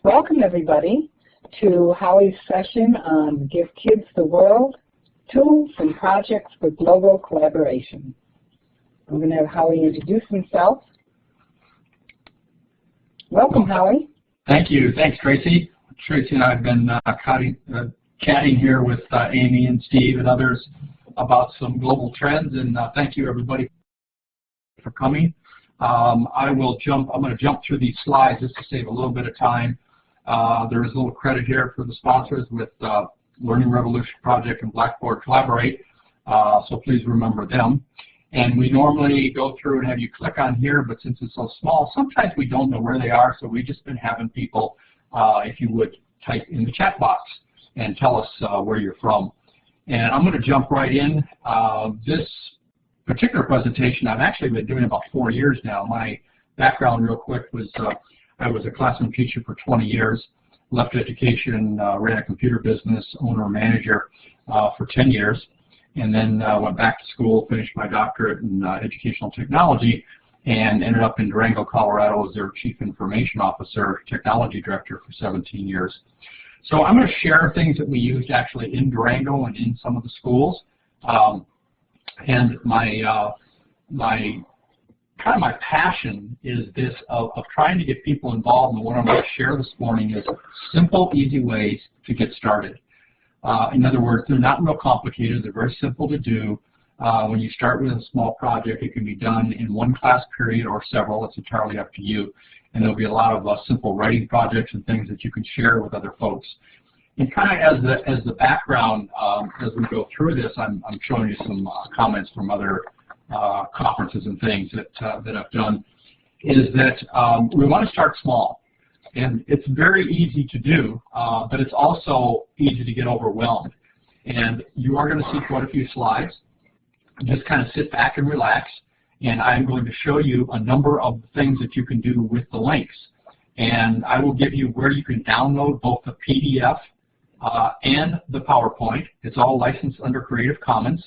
Welcome everybody to Howie's session on Give Kids the World, Tools and Projects for Global Collaboration. I'm going to have Howie introduce himself. Welcome, Howie. Thank you. Thanks, Tracy. Tracy and I have been chatting here with Amy and Steve and others about some global trends, and thank you everybody for coming. I'm going to jump through these slides just to save a little bit of time. There is a little credit here for the sponsors with Learning Revolution Project and Blackboard Collaborate, so please remember them. And we normally go through and have you click on here, but since it's so small, sometimes we don't know where they are, so we've just been having people, if you would, type in the chat box and tell us where you're from. And I'm going to jump right in. This particular presentation I've actually been doing about 4 years now. My background real quick was I was a classroom teacher for 20 years, left education, ran a computer business, owner, manager for 10 years, and then went back to school, finished my doctorate in educational technology, and ended up in Durango, Colorado as their Chief Information Officer, Technology Director for 17 years. So I'm going to share things that we used actually in Durango and in some of the schools. And my passion is this of trying to get people involved, and what I'm going to share this morning is simple, easy ways to get started. In other words, they're not real complicated. They're very simple to do. When you start with a small project, it can be done in one class period or several. It's entirely up to you. And there'll be a lot of simple writing projects and things that you can share with other folks. And kind of as the background, as we go through this, I'm showing you some comments from other conferences and things that I've done, is that we want to start small. And it's very easy to do, but it's also easy to get overwhelmed. And you are going to see quite a few slides. Just kind of sit back and relax, and I'm going to show you a number of things that you can do with the links. And I will give you where you can download both the PDF and the PowerPoint. It's all licensed under Creative Commons.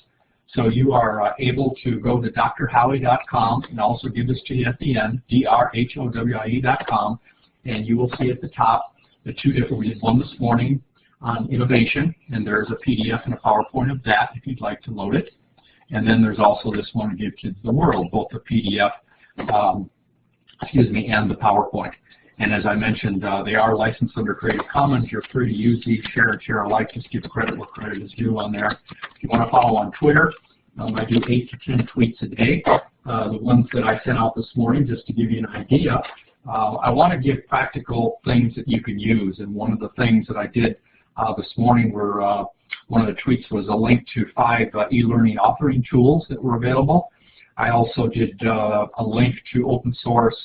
So you are able to go to drhowie.com, and also give this to you at the end, drhowie.com, and you will see at the top the two different, we did one this morning on innovation, and there's a PDF and a PowerPoint of that if you'd like to load it. And then there's also this one, Give Kids the World, both the PDF, and the PowerPoint. And as I mentioned, they are licensed under Creative Commons. You're free to use these, share and share alike. Just give credit where credit is due on there. If you want to follow on Twitter, I do 8 to 10 tweets a day. The ones that I sent out this morning, just to give you an idea, I want to give practical things that you can use. And one of the things that I did this morning were, one of the tweets was a link to 5 e-learning authoring tools that were available. I also did a link to open source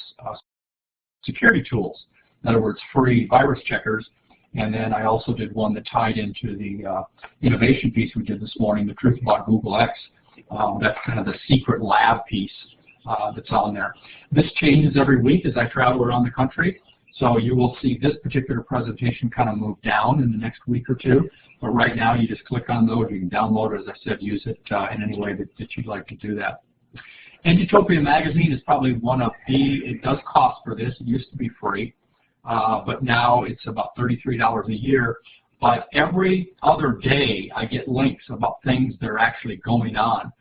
security tools, in other words, free virus checkers. And then I also did one that tied into the innovation piece we did this morning, the truth about Google X. That's kind of the secret lab piece that's on there. This changes every week as I travel around the country. So you will see this particular presentation kind of move down in the next week or two. But right now, you just click on those. You can download it, as I said, use it in any way that you'd like to do that. And Utopia Magazine is probably one of it does cost for this. It used to be free, but now it's about $33 a year. But every other day, I get links about things that are actually going on.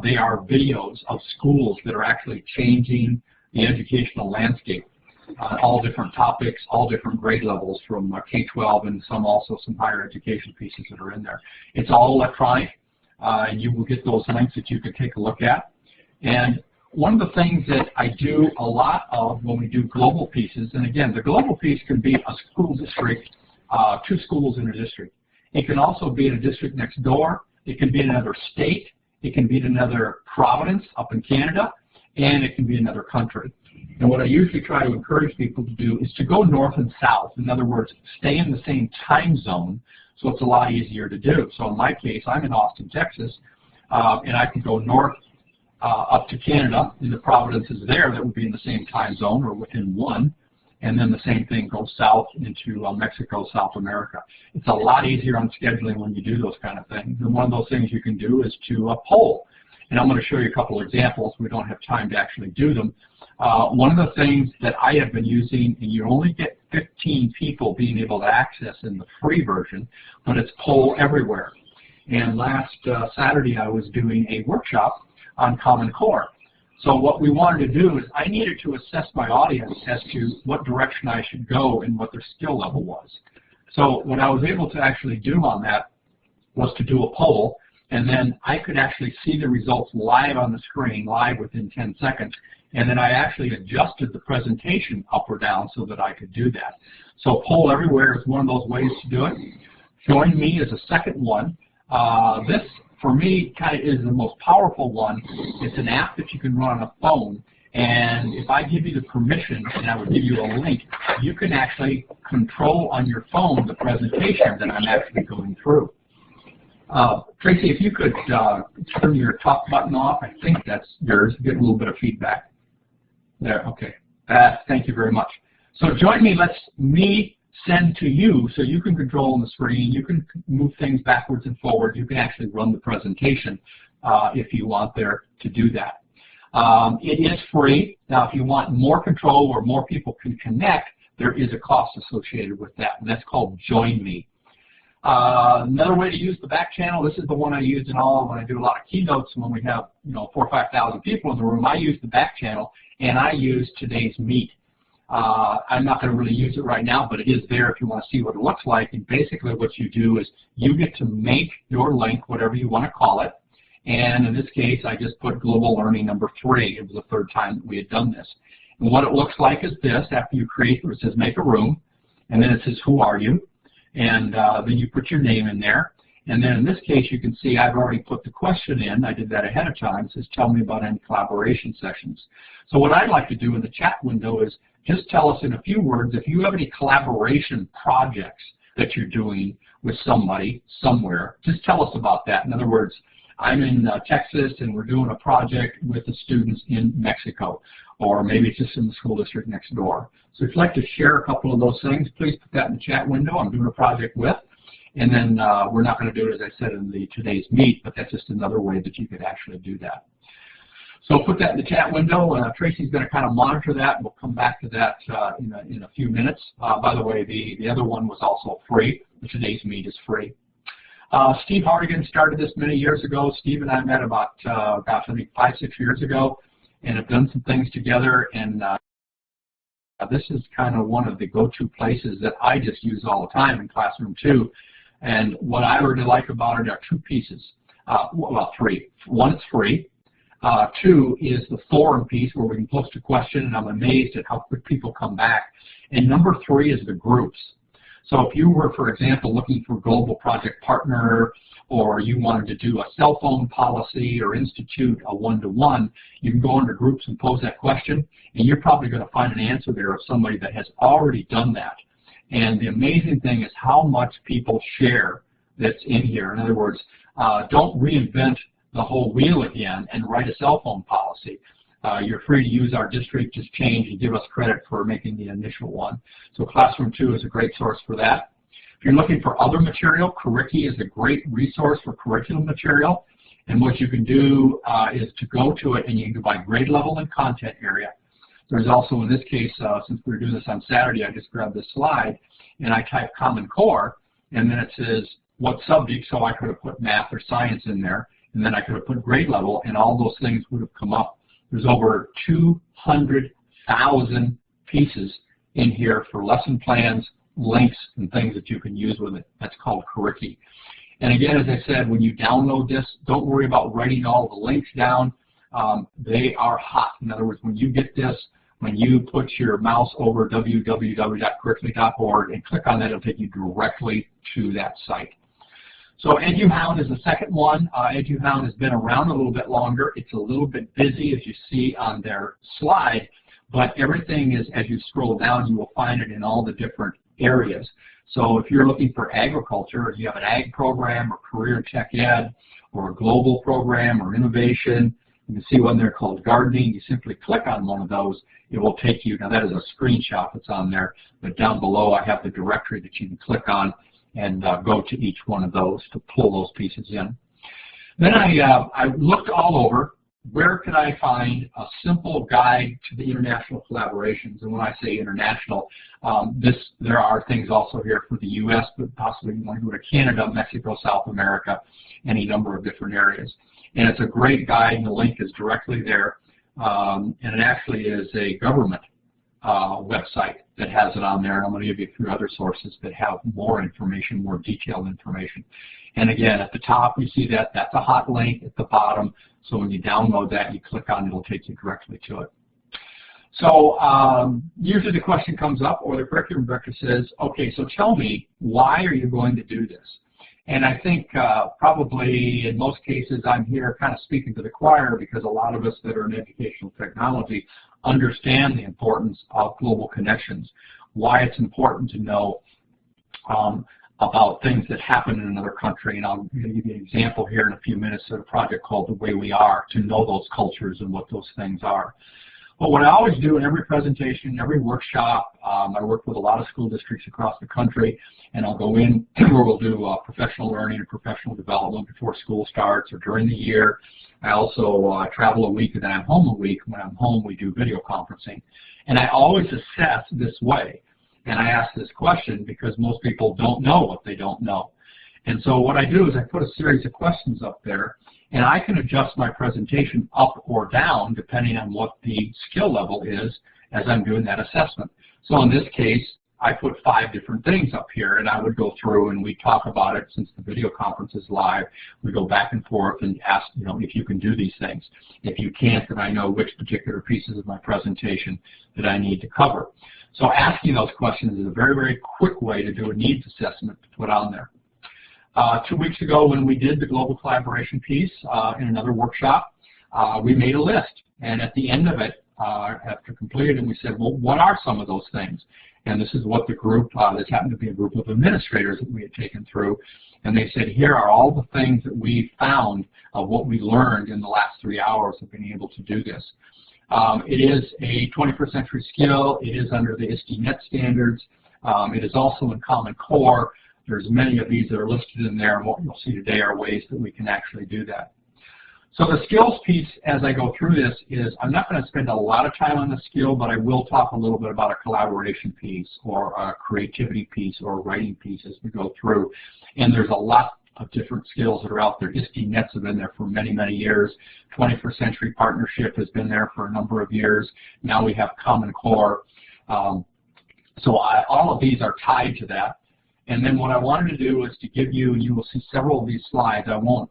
They are videos of schools that are actually changing the educational landscape. All different topics, all different grade levels from K-12 and also some higher education pieces that are in there. It's all electronic, and you will get those links that you can take a look at. And one of the things that I do a lot of when we do global pieces, and again, the global piece can be a school district, 2 schools in a district. It can also be in a district next door. It can be in another state. It can be in another province up in Canada, and it can be another country. And what I usually try to encourage people to do is to go north and south. In other words, stay in the same time zone, so it's a lot easier to do. So in my case, I'm in Austin, Texas, and I can go north up to Canada, in the provinces there that would be in the same time zone or within one, and then the same thing goes south into Mexico, South America. It's a lot easier on scheduling when you do those kind of things. And one of those things you can do is to poll. And I'm going to show you a couple of examples. We don't have time to actually do them. One of the things that I have been using, and you only get 15 people being able to access in the free version, but it's poll everywhere. And last Saturday I was doing a workshop on Common Core. So what we wanted to do is I needed to assess my audience as to what direction I should go and what their skill level was. So what I was able to actually do on that was to do a poll, and then I could actually see the results live on the screen, live within 10 seconds. And then I actually adjusted the presentation up or down so that I could do that. So poll everywhere is one of those ways to do it. Join Me is a second one. This, for me, kind of is the most powerful one. It's an app that you can run on a phone, and if I give you the permission and I would give you a link, you can actually control on your phone the presentation that I'm actually going through. Tracy, if you could turn your talk button off, I think that's yours. Get a little bit of feedback. There, okay. Thank you very much. So Join Me lets me send to you, so you can control on the screen, you can move things backwards and forward, you can actually run the presentation if you want there to do that. It is free. Now if you want more control or more people can connect, there is a cost associated with that, and that's called Join Me. Another way to use the back channel, this is the one I use in all when I do a lot of keynotes when we have 4,000 or 5,000 people in the room. I use the back channel, and I use today's meet. I'm not going to really use it right now, but it is there if you want to see what it looks like. And basically what you do is you get to make your link, whatever you want to call it. And in this case, I just put Global Learning number 3. It was the third time that we had done this. And what it looks like is this. After you create, it says make a room, and then it says who are you? And then you put your name in there. And then in this case, you can see I've already put the question in. I did that ahead of time. It says, tell me about any collaboration sessions. So what I'd like to do in the chat window is just tell us in a few words if you have any collaboration projects that you're doing with somebody, somewhere. Just tell us about that. In other words, I'm in Texas and we're doing a project with the students in Mexico, or maybe it's just in the school district next door. So if you'd like to share a couple of those things, please put that in the chat window. I'm doing a project with. And then we're not going to do it, as I said, in today's meet, but that's just another way that you could actually do that. So put that in the chat window. Tracy's going to kind of monitor that. We'll come back to that in a few minutes. By the way, the other one was also free. Today's meet is free. Steve Hardigan started this many years ago. Steve and I met about, I think 5, 6 years ago, and have done some things together. And this is kind of one of the go-to places that I just use all the time in Classroom 2. And what I really like about it are 2 pieces. Well, 3. One, it's free. 2 is the forum piece where we can post a question, and I'm amazed at how quick people come back. And number 3 is the groups. So if you were, for example, looking for a global project partner, or you wanted to do a cell phone policy or institute a one-to-one, you can go into groups and pose that question, and you're probably going to find an answer there of somebody that has already done that. And the amazing thing is how much people share that's in here. In other words, don't reinvent the whole wheel again and write a cell phone policy. You're free to use our district, just change and give us credit for making the initial one. So Classroom 2 is a great source for that. If you're looking for other material, Curriki is a great resource for curriculum material. And what you can do is to go to it, and you can go by grade level and content area. There's also, in this case, since we were doing this on Saturday, I just grabbed this slide, and I type Common Core, and then it says what subject, so I could have put math or science in there, and then I could have put grade level, and all those things would have come up. There's over 200,000 pieces in here for lesson plans, links, and things that you can use with it. That's called Curriki. And again, as I said, when you download this, don't worry about writing all the links down. They are hot. In other words, when you get this, when you put your mouse over www.currikly.org and click on that, it'll take you directly to that site. So EduHound is the second one. EduHound has been around a little bit longer. It's a little bit busy, as you see on their slide, but everything is, as you scroll down, you will find it in all the different areas. So if you're looking for agriculture, if you have an ag program or career tech ed or a global program or innovation, you can see one there called gardening. You simply click on one of those. It will take you, now that is a screenshot that's on there, but down below I have the directory that you can click on and go to each one of those to pull those pieces in. Then I looked all over, where can I find a simple guide to the international collaborations? And when I say international, there are things also here for the U.S., but possibly you want to go to Canada, Mexico, South America, any number of different areas. And it's a great guide, and the link is directly there. And it actually is a government website that has it on there. And I'm going to give you a few other sources that have more information, more detailed information. And again, at the top, you see that that's a hot link at the bottom. So when you download that, you click on it, it'll take you directly to it. So usually the question comes up, or the curriculum director says, okay, so tell me, why are you going to do this? And I think probably in most cases I'm here kind of speaking to the choir, because a lot of us that are in educational technology understand the importance of global connections, why it's important to know about things that happen in another country. And I'll give you an example here in a few minutes of a project called The Way We Are, to know those cultures and what those things are. But what I always do in every presentation, every workshop, I work with a lot of school districts across the country, and I'll go in where we'll do professional learning and professional development before school starts or during the year. I also travel a week and then I'm home a week. When I'm home, we do video conferencing. And I always assess this way. And I ask this question because most people don't know what they don't know. And so what I do is I put a series of questions up there, and I can adjust my presentation up or down depending on what the skill level is as I'm doing that assessment. So in this case, I put 5 different things up here, and I would go through and we talk about it. Since the video conference is live, we go back and forth and ask, if you can do these things. If you can't, then I know which particular pieces of my presentation that I need to cover. So asking those questions is a very, very quick way to do a needs assessment to put on there. 2 weeks ago, when we did the global collaboration piece in another workshop, we made a list. And at the end of it, after completing it, we said, well, what are some of those things? And this is what the group, this happened to be a group of administrators that we had taken through. And they said, here are all the things that we found of what we learned in the last 3 hours of being able to do this. It is a 21st century skill. It is under the ISTE-NET standards. It is also in Common Core. There's many of these that are listed in there, and what you'll see today are ways that we can actually do that. So the skills piece, as I go through this, is I'm not going to spend a lot of time on the skill, but I will talk a little bit about a collaboration piece or a creativity piece or a writing piece as we go through. And there's a lot of different skills that are out there. ISTE-NETs have been there for many, many years. 21st Century Partnership has been there for a number of years. Now we have Common Core. So all of these are tied to that. And then what I wanted to do is to give you, and you will see several of these slides. I won't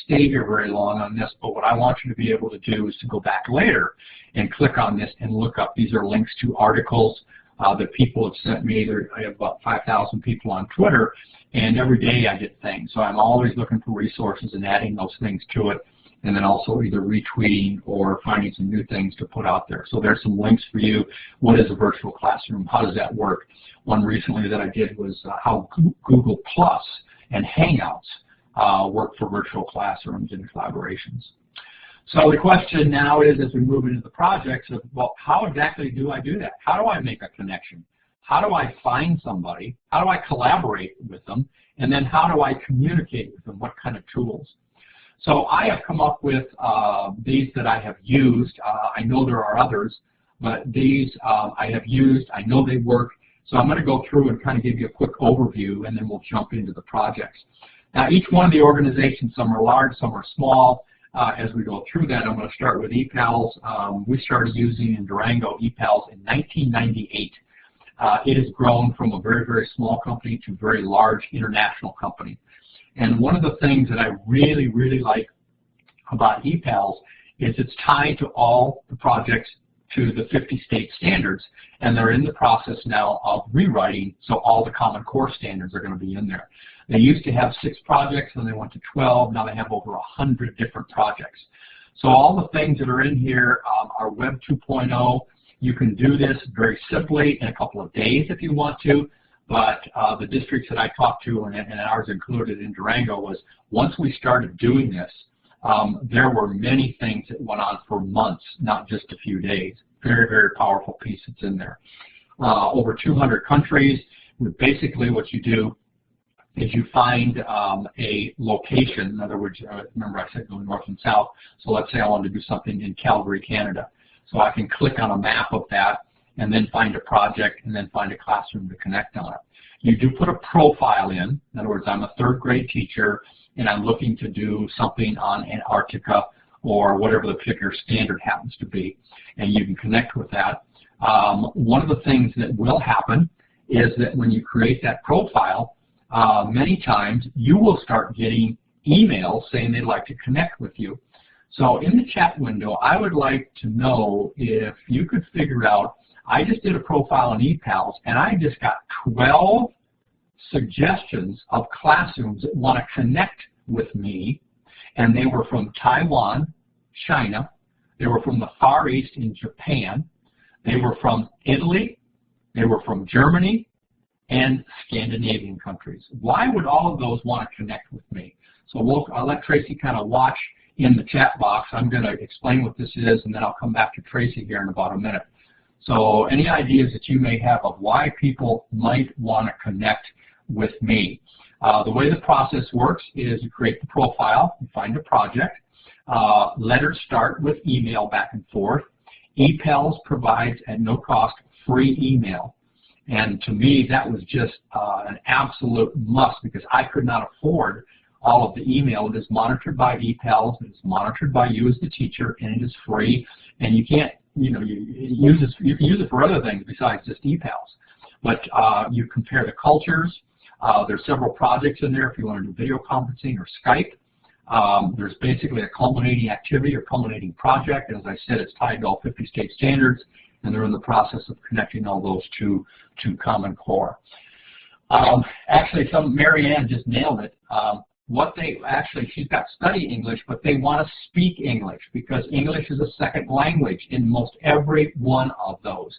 stay here very long on this, but what I want you to be able to do is to go back later and click on this and look up. These are links to articles that people have sent me. I have about 5,000 people on Twitter, and every day I get things. So I'm always looking for resources and adding those things to it, and then also either retweeting or finding some new things to put out there. So there's some links for you. What is a virtual classroom? How does that work? One recently that I did was how Google Plus and Hangouts work for virtual classrooms and collaborations. So the question now is, as we move into the projects, of, well, how exactly do I do that? How do I make a connection? How do I find somebody? How do I collaborate with them? And then how do I communicate with them? What kind of tools? So I have come up with these that I have used. I know there are others, but these I have used. I know they work. So I'm going to go through and kind of give you a quick overview, and then we'll jump into the projects. Now, each one of the organizations, some are large, some are small. As we go through that, I'm going to start with Epals. We started using in Durango Epals in 1998. It has grown from a very, very small company to a very large international company. And one of the things that I really, really like about Epals is it's tied to all the projects to the 50 state standards, and they're in the process now of rewriting, so all the Common Core standards are going to be in there. They used to have 6 projects, and they went to 12. Now they have over 100 different projects. So all the things that are in here are Web 2.0. You can do this very simply in a couple of days if you want to, but the districts that I talked to, and ours included in Durango, was once we started doing this, there were many things that went on for months, not just a few days. Very, very powerful piece that's in there. Over 200 countries. Basically what you do is you find a location. In other words, remember I said go north and south. So let's say I wanted to do something in Calgary, Canada. So I can click on a map of that and then find a project and then find a classroom to connect on it. You do put a profile in. In other words, I'm a third grade teacher and I'm looking to do something on Antarctica or whatever the particular standard happens to be, and you can connect with that. One of the things that will happen is that when you create that profile, many times you will start getting emails saying they'd like to connect with you. So in the chat window, I would like to know if you could figure out, I just did a profile on Epals and I just got 12 suggestions of classrooms that want to connect with me, and they were from Taiwan, China, they were from the Far East in Japan, they were from Italy, they were from Germany, and Scandinavian countries. Why would all of those want to connect with me? So I'll let Tracy kind of watch in the chat box. I'm going to explain what this is, and then I'll come back to Tracy here in about a minute. So any ideas that you may have of why people might want to connect with me? The way the process works is you create the profile, you find a project, letters start with email back and forth. Epals provides at no cost free email. And to me, that was just an absolute must because I could not afford all of the email. It is monitored by Epals, it is monitored by you as the teacher, and it is free. And you can't, you can use it for other things besides just Epals. But you compare the cultures. There's several projects in there if you want to do video conferencing or Skype. There's basically a culminating activity or culminating project. As I said, it's tied to all 50 state standards, and they're in the process of connecting all those to Common Core. Actually, Mary Ann just nailed it. She's got study English, but they want to speak English because English is a second language in most every one of those.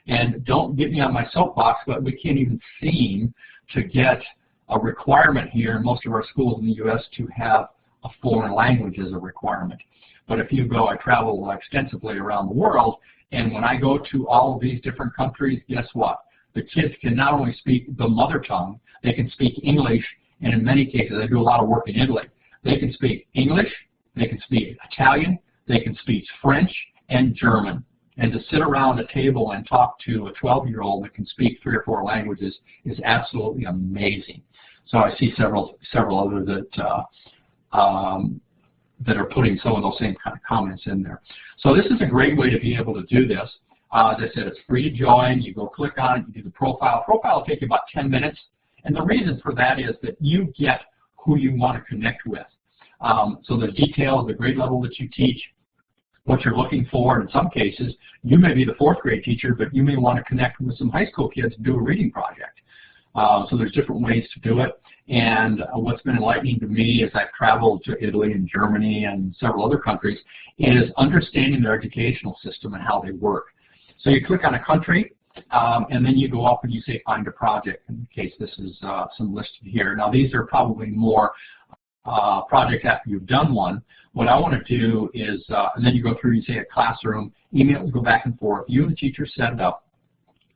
And don't get me on my soapbox, but we can't even seem to get a requirement here in most of our schools in the U.S. to have a foreign language as a requirement. But if you go, I travel extensively around the world, and when I go to all of these different countries, guess what? The kids can not only speak the mother tongue, they can speak English, and in many cases, I do a lot of work in Italy. They can speak English, they can speak Italian, they can speak French and German. And to sit around a table and talk to a 12-year-old that can speak 3 or 4 languages is absolutely amazing. So I see several others that are putting some of those same kind of comments in there. So this is a great way to be able to do this. As I said, it's free to join. You go click on it, you do the profile. Profile will take you about 10 minutes. And the reason for that is that you get who you want to connect with. So the details, the grade level that you teach, what you're looking for, and in some cases, you may be the 4th grade teacher, but you may want to connect with some high school kids and do a reading project. So there's different ways to do it. And what's been enlightening to me as I've traveled to Italy and Germany and several other countries is understanding their educational system and how they work. So you click on a country, and then you go up and you say find a project, in case this is some listed here. Now these are probably more projects after you've done one. What I want to do is, and then you go through, you say a classroom, emails go back and forth, you and the teacher set it up,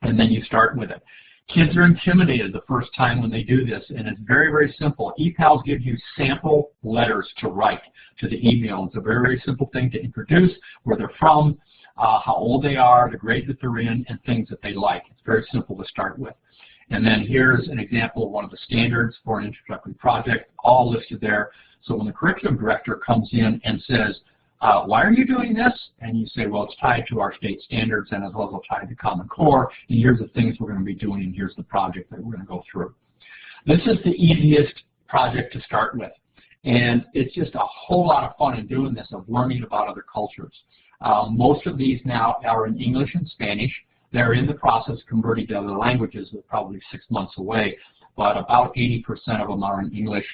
and then you start with it. Kids are intimidated the first time when they do this, and it's very, very simple. Epals gives you sample letters to write to the email. It's a very, very simple thing to introduce, where they're from, how old they are, the grade that they're in, and things that they like. It's very simple to start with. And then here's an example of one of the standards for an introductory project, all listed there. So when the curriculum director comes in and says, why are you doing this? And you say, well, it's tied to our state standards and as well as tied to Common Core, and here's the things we're going to be doing, and here's the project that we're going to go through. This is the easiest project to start with, and it's just a whole lot of fun in doing this, of learning about other cultures. Most of these now are in English and Spanish. They're in the process of converting to other languages. They're probably 6 months away, but about 80% of them are in English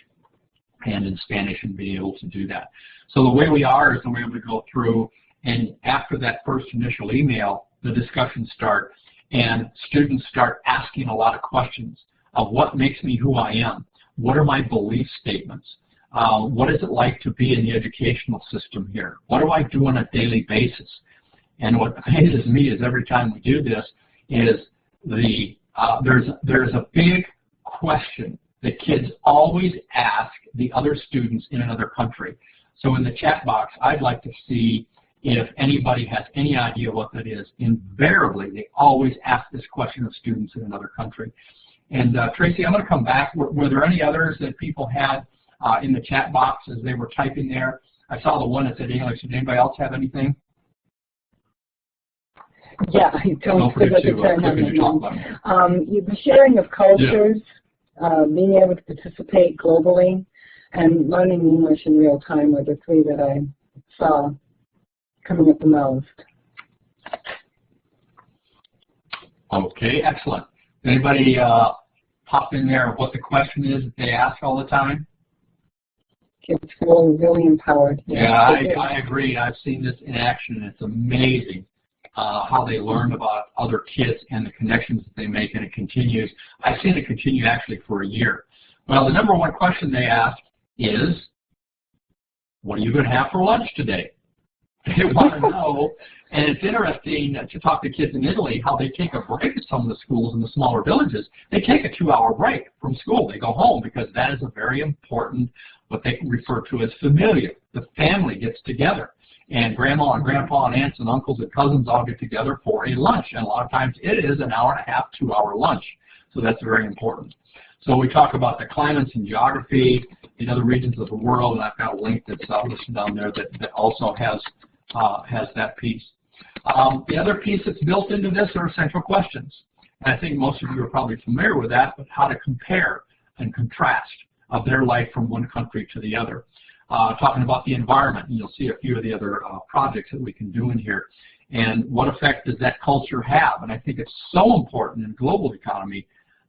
and in Spanish, and being able to do that. So the way we are is the way we go through, and after that first initial email, the discussions start, and students start asking a lot of questions of what makes me who I am, what are my belief statements, what is it like to be in the educational system here, what do I do on a daily basis. And what amazes me is every time we do this is there's a big question that kids always ask the other students in another country. So in the chat box, I'd like to see if anybody has any idea what that is. Invariably, they always ask this question of students in another country. And Tracy, I'm going to come back. Were there any others that people had in the chat box as they were typing there? I saw the one that said English. Did anybody else have anything? Yeah, I don't forget to turn on the sharing of cultures, being able to participate globally, and learning English in real time were the three that I saw coming up the most. Okay, excellent. Anybody pop in there what the question is that they ask all the time? Kids feel really empowered. Yeah, I agree. I've seen this in action, and it's amazing how they learn about other kids and the connections that they make, and it continues. I've seen it continue actually for a year. Well, the number one question they ask is, what are you going to have for lunch today? They want to know, and it's interesting to talk to kids in Italy how they take a break at some of the schools in the smaller villages. They take a 2-hour break from school. They go home because that is a very important, what they refer to as familia. The family gets together, and grandma and grandpa and aunts and uncles and cousins all get together for a lunch, and a lot of times it is an hour and a half, 2-hour lunch. So that's very important. So we talk about the climates and geography in other regions of the world, and I've got a link that's listed down there that also has that piece. The other piece that's built into this are essential questions. And I think most of you are probably familiar with that, but how to compare and contrast of their life from one country to the other. Talking about the environment, and you'll see a few of the other projects that we can do in here. And what effect does that culture have? And I think it's so important in a global economy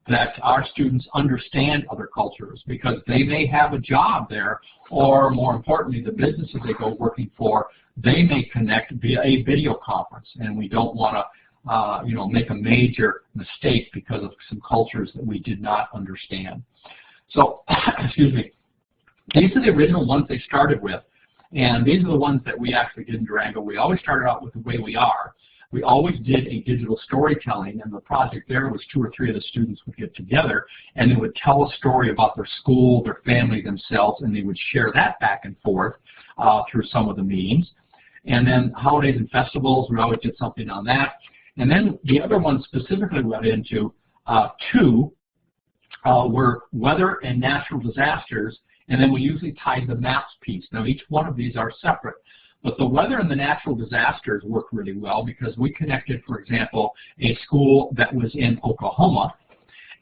that our students understand other cultures, because they may have a job there, or more importantly, the businesses they go working for, they may connect via a video conference, and we don't want to make a major mistake because of some cultures that we did not understand. So, excuse me, these are the original ones they started with, and these are the ones that we actually did in Durango. We always started out with the way we are. We always did a digital storytelling, and the project there was 2 or 3 of the students would get together, and they would tell a story about their school, their family, themselves, and they would share that back and forth through some of the meetings. And then holidays and festivals, we always did something on that. And then the other ones specifically went into 2 were weather and natural disasters, and then we usually tied the maps piece. Now each one of these are separate, but the weather and the natural disasters work really well because we connected, for example, a school that was in Oklahoma,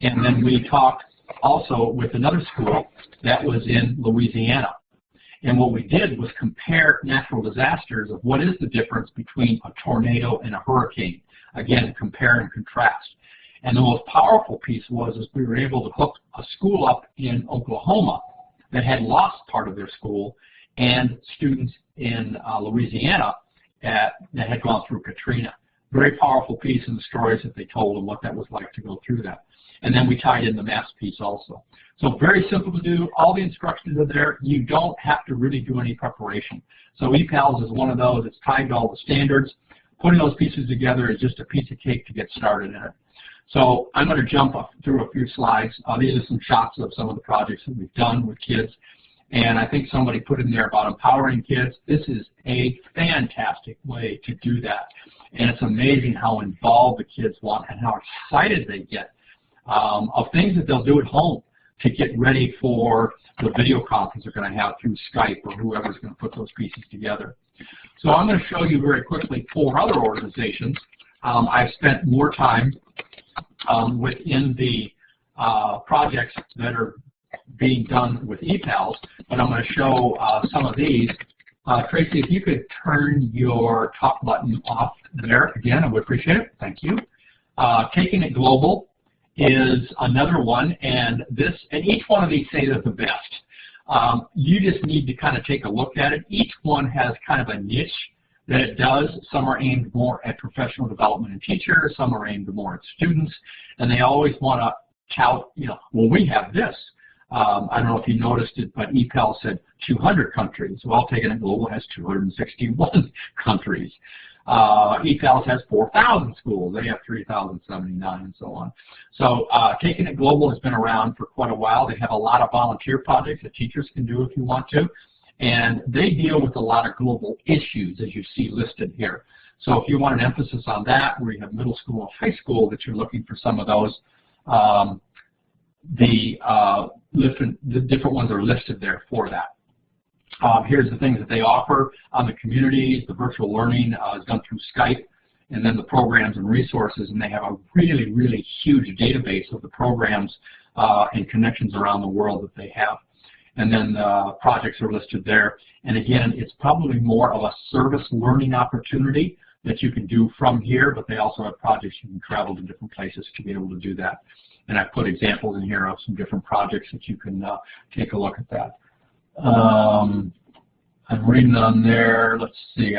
and then we talked also with another school that was in Louisiana. And what we did was compare natural disasters of what is the difference between a tornado and a hurricane. Again, compare and contrast. And the most powerful piece was we were able to hook a school up in Oklahoma that had lost part of their school, and students in Louisiana that had gone through Katrina. Very powerful piece in the stories that they told and what that was like to go through that. And then we tied in the maps piece also. So very simple to do. All the instructions are there. You don't have to really do any preparation. So ePals is one of those. It's tied to all the standards. Putting those pieces together is just a piece of cake to get started in it. So I'm going to jump through a few slides. These are some shots of some of the projects that we've done with kids. And I think somebody put in there about empowering kids. This is a fantastic way to do that. And it's amazing how involved the kids want and how excited they get of things that they'll do at home to get ready for the video conference they're going to have through Skype or whoever's going to put those pieces together. So I'm going to show you very quickly 4 other organizations. I've spent more time within the projects that are being done with ePals, but I'm going to show some of these. Tracy, if you could turn your talk button off there again, I would appreciate it. Thank you. Taking It Global is another one, and each one of these say they're the best. You just need to kind of take a look at it. Each one has kind of a niche that it does. Some are aimed more at professional development and teachers, some are aimed more at students, and they always want to tout, well, we have this. I don't know if you noticed it, but Epals said 200 countries. Well, Taking It Global has 261 countries. Epals has 4,000 schools. They have 3,079 and so on. So Taking It Global has been around for quite a while. They have a lot of volunteer projects that teachers can do if you want to. And they deal with a lot of global issues, as you see listed here. So if you want an emphasis on that, where you have middle school and high school, that you're looking for some of those, the different ones are listed there for that. Here's the things that they offer on the communities. The virtual learning is done through Skype, and then the programs and resources, and they have a really, really huge database of the programs and connections around the world that they have. And then projects are listed there. And again, it's probably more of a service learning opportunity that you can do from here, but they also have projects you can travel to different places to be able to do that. And I put examples in here of some different projects that you can take a look at that. I'm reading on there. Let's see.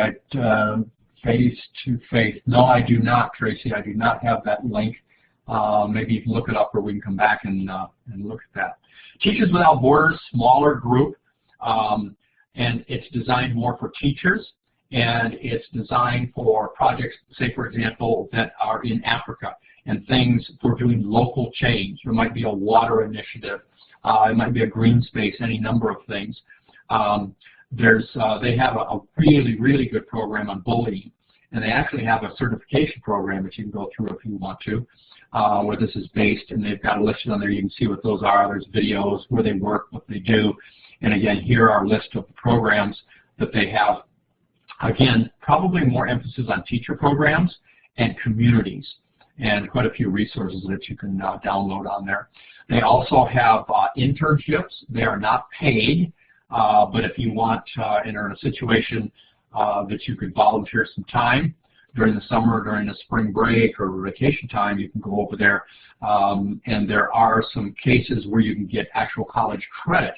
Face to Faith. No, I do not, Tracy. I do not have that link. Maybe you can look it up, or we can come back and look at that. Teachers Without Borders, smaller group, and it's designed more for teachers, and it's designed for projects, say for example, that are in Africa, and things for doing local change. There might be a water initiative. It might be a green space, any number of things. They have a really, really good program on bullying, and they actually have a certification program that you can go through if you want to, where this is based, and they've got a list on there. You can see what those are. There's videos, where they work, what they do, and again, here are a list of the programs that they have. Again, probably more emphasis on teacher programs and communities, and quite a few resources that you can download on there. They also have internships. They are not paid, but if you want and are in a situation that you could volunteer some time during the summer, during a spring break or vacation time, you can go over there. And there are some cases where you can get actual college credit.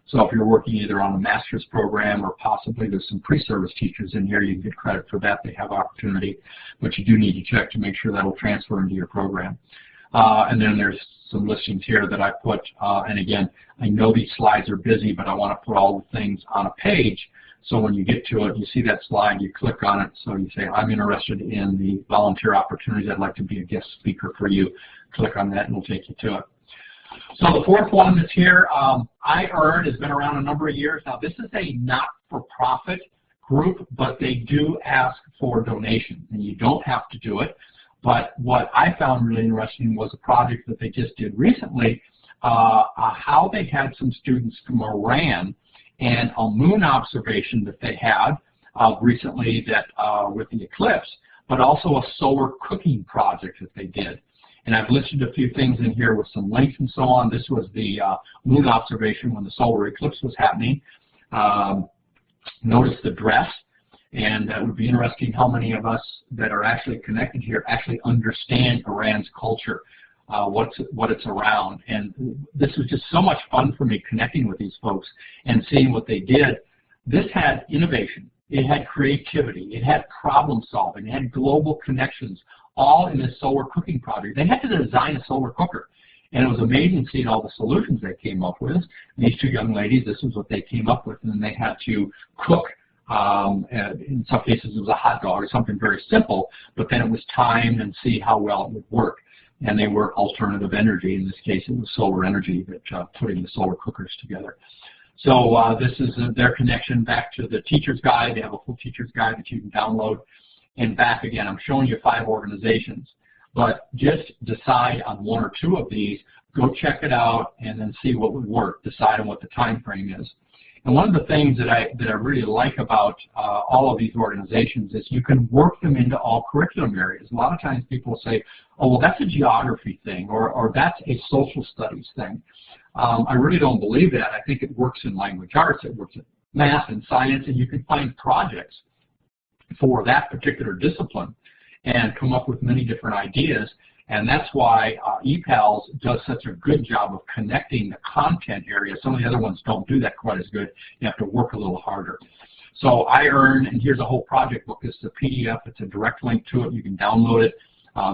So if you're working either on a master's program or possibly there's some pre-service teachers in here, you can get credit for that. They have opportunity, but you do need to check to make sure that will transfer into your program. And then there's some listings here that I put, and again, I know these slides are busy, but I want to put all the things on a page. So when you get to it, you see that slide, you click on it, so you say, I'm interested in the volunteer opportunities, I'd like to be a guest speaker for you. Click on that and it'll take you to it. So the fourth one that's here, iEarn has been around a number of years. Now this is a not-for-profit group, but they do ask for donations, and you don't have to do it. But what I found really interesting was a project that they just did recently, how they had some students from Iran and a moon observation that they had recently that with the eclipse, but also a solar cooking project that they did. And I've listed a few things in here with some links and so on. This was the moon observation when the solar eclipse was happening. Notice the dress. And it would be interesting how many of us that are actually connected here actually understand Iran's culture, what it's around. And this was just so much fun for me connecting with these folks and seeing what they did. This had innovation. It had creativity. It had problem solving. It had global connections, all in this solar cooking project. They had to design a solar cooker. And it was amazing seeing all the solutions they came up with. These two young ladies, this is what they came up with, and then they had to cook. In some cases it was a hot dog or something very simple, but then it was timed and see how well it would work. And they were alternative energy. In this case, it was solar energy that putting the solar cookers together. So this is their connection back to the teacher's guide. They have a full teacher's guide that you can download. And back again, I'm showing you 5 organizations. But just decide on 1 or 2 of these, go check it out, and then see what would work. Decide on what the time frame is. And one of the things that I really like about all of these organizations is you can work them into all curriculum areas. A lot of times people say, oh, well, that's a geography thing, or that's a social studies thing. I really don't believe that. I think it works in language arts, it works in math and science, and you can find projects for that particular discipline and come up with many different ideas. And that's why Epals does such a good job of connecting the content area. Some of the other ones don't do that quite as good. You have to work a little harder. So iEarn, and here's a whole project book. This is a PDF. It's a direct link to it. You can download it.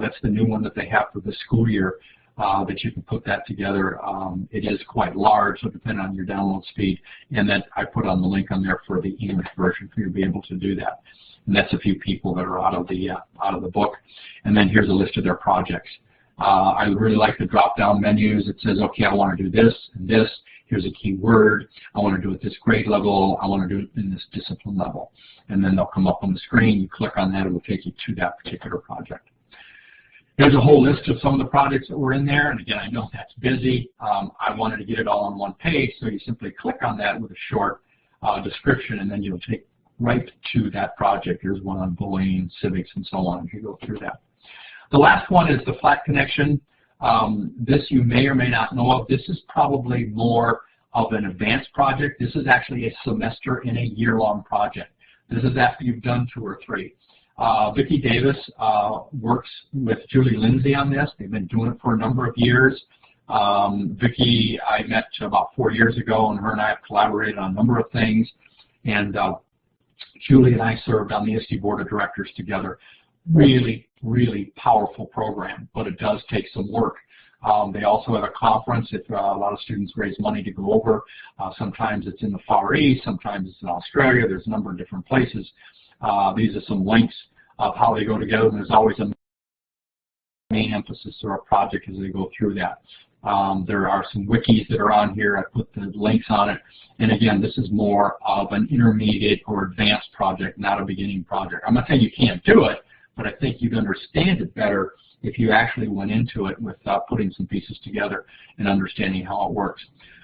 That's the new one that they have for this school year. that you can put that together. It is quite large, so depending on your download speed. And then I put on the link on there for the English version for you to be able to do that. And that's a few people that are out of the book. And then here's a list of their projects. I really like the drop-down menus. It says, okay, I want to do this and this. Here's a keyword. I want to do it at this grade level. I want to do it in this discipline level. And then they'll come up on the screen. You click on that, it will take you to that particular project. There's a whole list of some of the projects that were in there. And again, I know that's busy. I wanted to get it all on one page, so you simply click on that with a short description, and then you'll take right to that project. Here's one on bullying, civics, and so on. You go through that. The last one is the flat connection. This you may or may not know of. This is probably more of an advanced project. This is actually a semester in a year-long project. This is after you've done 2 or 3. Vicki Davis works with Julie Lindsay on this. They've been doing it for a number of years. Vicki I met about 4 years ago, and her and I have collaborated on a number of things. And Julie and I served on the ISTE Board of Directors together. Really, really powerful program, but it does take some work. They also have a conference if a lot of students raise money to go over. Sometimes it's in the Far East, sometimes it's in Australia. There's a number of different places. These are some links of how they go together, and there's always a main emphasis or a project as they go through that. There are some wikis that are on here. I put the links on it. And again, this is more of an intermediate or advanced project, not a beginning project. I'm not saying you can't do it, but I think you'd understand it better if you actually went into it with putting some pieces together and understanding how it works.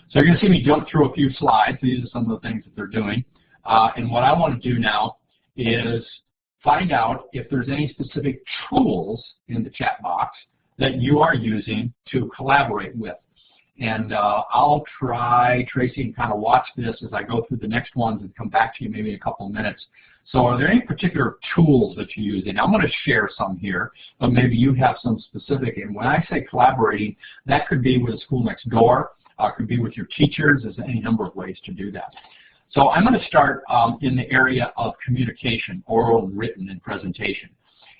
So you're going to see me jump through a few slides. These are some of the things that they're doing. And what I want to do now is find out if there's any specific tools in the chat box that you are using to collaborate with. And I'll try, Tracy, and kind of watch this as I go through the next ones and come back to you maybe in a couple of minutes. So are there any particular tools that you're using? I'm going to share some here, but maybe you have some specific. And when I say collaborating, that could be with a school next door, could be with your teachers. There's any number of ways to do that. So I'm going to start in the area of communication, oral and written, and presentation.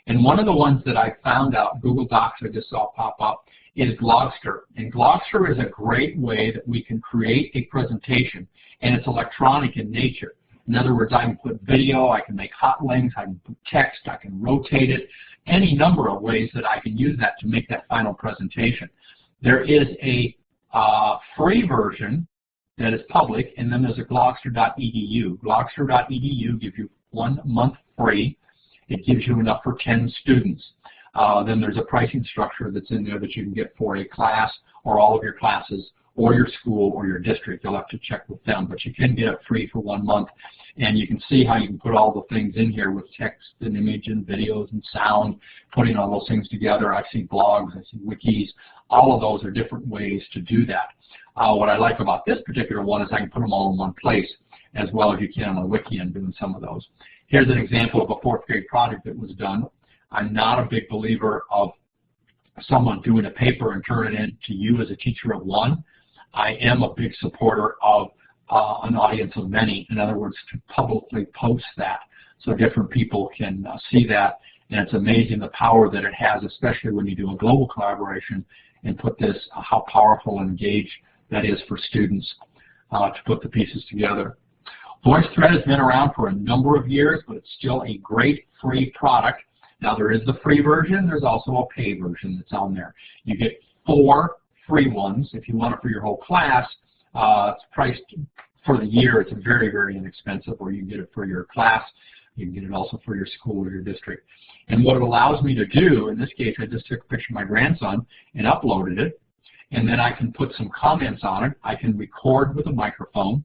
And one of the ones that I found out, Google Docs I just saw pop up, is Glogster. And Glogster is a great way that we can create a presentation, and it's electronic in nature. In other words, I can put video, I can make hot links, I can put text, I can rotate it, any number of ways that I can use that to make that final presentation. There is a free version that is public, and then there's a glogster.edu. Glogster.edu gives you 1 month free. It gives you enough for 10 students. Then there's a pricing structure that's in there that you can get for a class or all of your classes or your school or your district. You'll have to check with them, but you can get it free for 1 month. And you can see how you can put all the things in here with text and image and videos and sound, putting all those things together. I see blogs, I see wikis. All of those are different ways to do that. What I like about this particular one is I can put them all in one place as well as you can on a wiki and doing some of those. Here's an example of a 4th grade project that was done. I'm not a big believer of someone doing a paper and turning it in to you as a teacher of 1. I am a big supporter of an audience of many. In other words, to publicly post that so different people can see that. And it's amazing the power that it has, especially when you do a global collaboration and put this, how powerful and engaged that is for students to put the pieces together. VoiceThread has been around for a number of years, but it's still a great free product. Now there is the free version. There's also a paid version that's on there. You get 4 free ones. If you want it for your whole class, it's priced for the year. It's very, very inexpensive, or you can get it for your class. You can get it also for your school or your district. And what it allows me to do, in this case, I just took a picture of my grandson and uploaded it, and then I can put some comments on it. I can record with a microphone.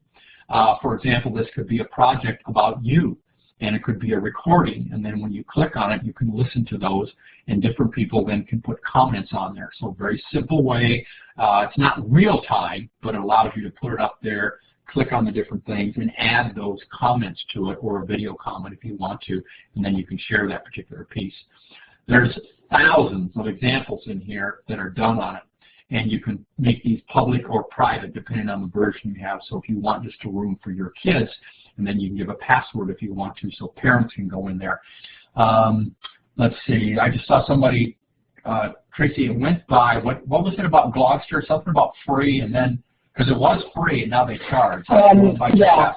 For example, this could be a project about you, and it could be a recording, and then when you click on it, you can listen to those, and different people then can put comments on there. So very simple way. It's not real time, but it allows you to put it up there, click on the different things, and add those comments to it, or a video comment if you want to, and then you can share that particular piece. There's thousands of examples in here that are done on it, and you can make these public or private depending on the version you have. So if you want just a room for your kids, and then you can give a password if you want to, so parents can go in there. Let's see, I just saw somebody Tracy, it went by, what was it about Glogster? Something about free, and then, because it was free, and now they charge. Yeah,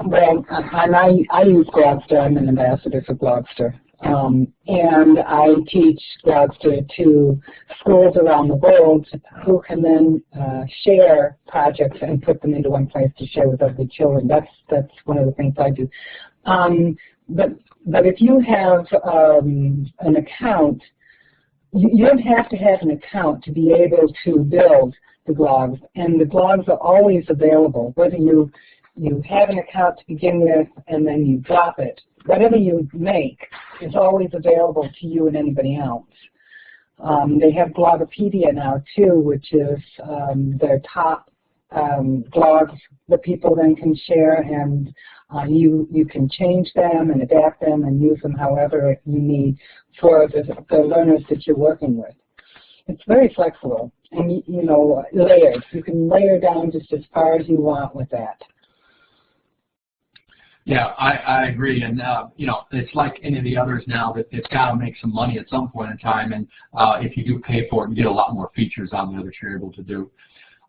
well, and I use Glogster. I'm an ambassador for Glogster. And I teach Glogster to schools around the world who can then share projects and put them into one place to share with other children. That's one of the things I do. But if you have an account, you don't have to have an account to be able to build the blogs, and the blogs are always available, whether you have an account to begin with and then you drop it. Whatever you make is always available to you and anybody else. They have Blogopedia now too, which is their top blogs that people then can share, and you can change them and adapt them and use them however you need for the learners that you're working with. It's very flexible and, you know, layered. You can layer down just as far as you want with that. Yeah, I agree, and you know, it's like any of the others now that they've got to make some money at some point in time, and if you do pay for it, you get a lot more features on there that you're able to do.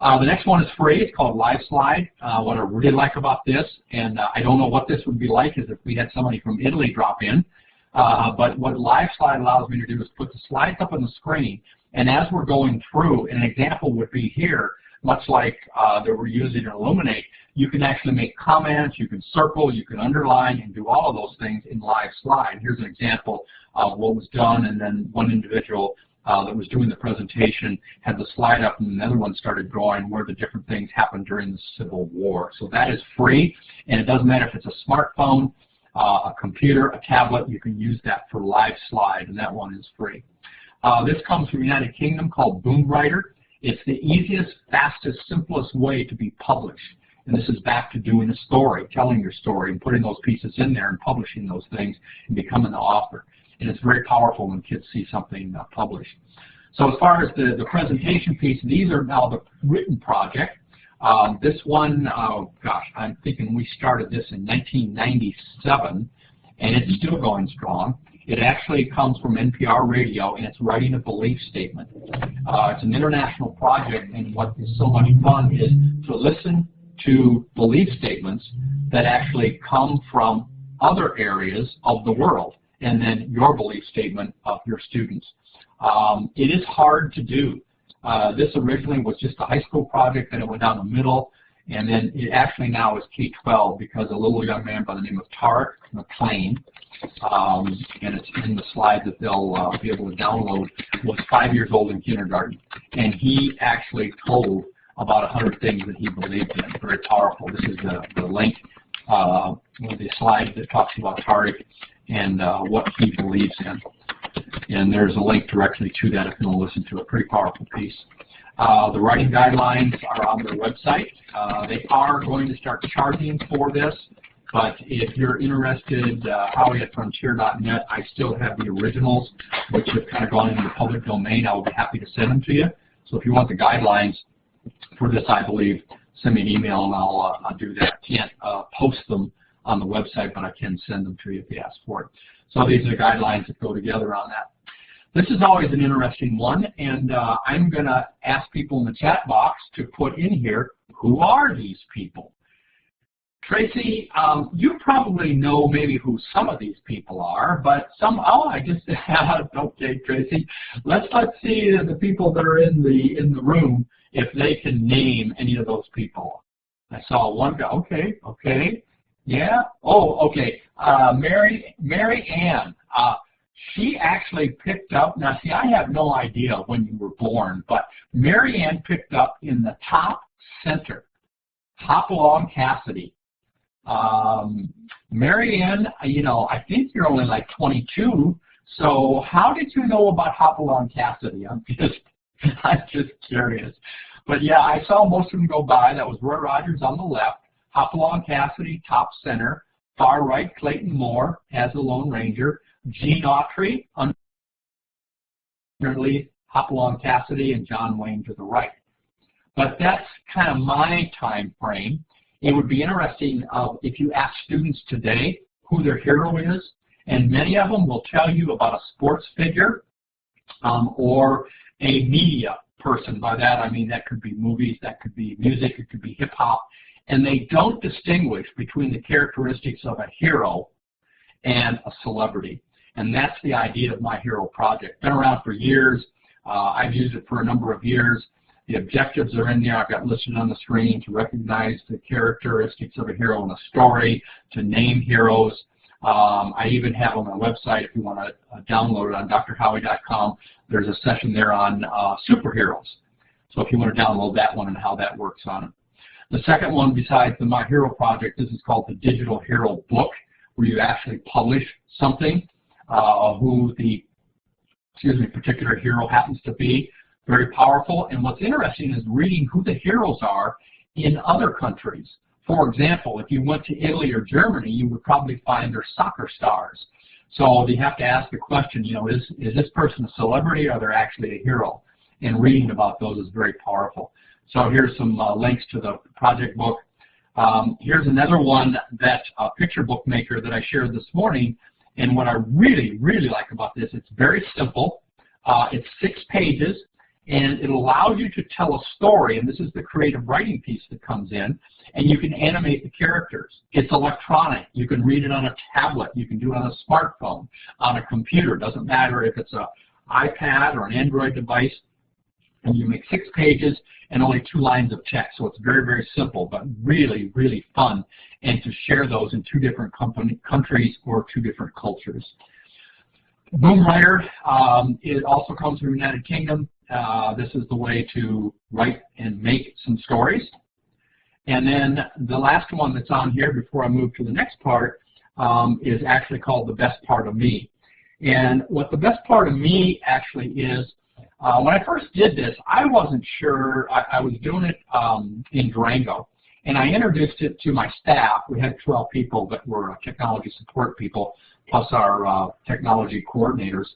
The next one is free. It's called LiveSlide. What I really like about this, and I don't know what this would be like, is if we had somebody from Italy drop in, but what LiveSlide allows me to do is put the slides up on the screen, and as we're going through, an example would be here, much like that we're using in Illuminate, you can actually make comments, you can circle, you can underline, and do all of those things in LiveSlide. Here's an example of what was done, and then one individual that was doing the presentation had the slide up, and another one started drawing where the different things happened during the Civil War. So that is free, and it doesn't matter if it's a smartphone, a computer, a tablet, you can use that for LiveSlide, and that one is free. This comes from the United Kingdom called Boomwriter. It's the easiest, fastest, simplest way to be published. And this is back to doing a story, telling your story, and putting those pieces in there and publishing those things and becoming the author. And it's very powerful when kids see something published. So as far as the presentation piece, these are now the written project. This one, oh gosh, I'm thinking we started this in 1997, and it's still going strong. It actually comes from NPR radio, and it's writing a belief statement. It's an international project, and what is so much fun is to listen to belief statements that actually come from other areas of the world, and then your belief statement of your students. It is hard to do. This originally was just a high school project, then it went down the middle, and then it actually now is K-12 because a little young man by the name of McClain, and it's in the slide that they'll be able to download, was 5 years old in kindergarten, and he actually told about 100 things that he believed in. Very powerful. This is the link, one of the slides that talks about Tariq and what he believes in. And there's a link directly to that if you want to listen to a pretty powerful piece. The writing guidelines are on their website. They are going to start charging for this, but if you're interested, Howie at frontier.net, I still have the originals, which have kind of gone into the public domain. I will be happy to send them to you. So if you want the guidelines for this, I believe, send me an email and I'll do that. I can't post them on the website, but I can send them to you if you ask for it. So these are the guidelines that go together on that. This is always an interesting one, and I'm going to ask people in the chat box to put in here, who are these people? Tracy, you probably know maybe who some of these people are, but some, oh, I just, okay, Tracy, let's see the people that are in the room, if they can name any of those people. I saw one guy, okay, yeah, oh, okay, Mary Ann, she actually picked up, now see, I have no idea when you were born, but Mary Ann picked up in the top center, Hopalong Cassidy. Mary Ann, you know, I think you're only like 22, so how did you know about Hopalong Cassidy? I'm just curious. But yeah, I saw most of them go by. That was Roy Rogers on the left, Hopalong Cassidy, top center, far right, Clayton Moore as the Lone Ranger, Gene Autry, underneath Hopalong Cassidy, and John Wayne to the right. But that's kind of my time frame. It would be interesting if you ask students today who their hero is, and many of them will tell you about a sports figure, or a media person. By that I mean that could be movies, that could be music, it could be hip-hop, and they don't distinguish between the characteristics of a hero and a celebrity. And that's the idea of My Hero Project. Been around for years. I've used it for a number of years. The objectives are in there. I've got listed on the screen: to recognize the characteristics of a hero in a story, to name heroes. I even have on my website, if you want to download it on drhowie.com, there's a session there on superheroes. So if you want to download that one and how that works on it. The second one, besides the My Hero Project, this is called the Digital Hero Book, where you actually publish something, who the particular hero happens to be. Very powerful. And what's interesting is reading who the heroes are in other countries. For example, if you went to Italy or Germany, you would probably find their soccer stars. So you have to ask the question, is this person a celebrity, or they're actually a hero? And reading about those is very powerful. So here's some links to the project book. Here's another one, that picture book maker that I shared this morning. And what I really, really like about this, it's very simple. It's 6 pages, and it allows you to tell a story. And this is the creative writing piece that comes in. And you can animate the characters. It's electronic. You can read it on a tablet. You can do it on a smartphone, on a computer. Doesn't matter if it's an iPad or an Android device. And you make 6 pages and only 2 lines of text. So it's very, very simple, but really, really fun. And to share those in 2 different countries or 2 different cultures. Boom Writer, it also comes from the United Kingdom. This is the way to write and make some stories. And then the last one that's on here before I move to the next part is actually called The Best Part of Me. And what the best part of me actually is, when I first did this, I wasn't sure. I was doing it in Durango, and I introduced it to my staff. We had 12 people that were technology support people, plus our technology coordinators.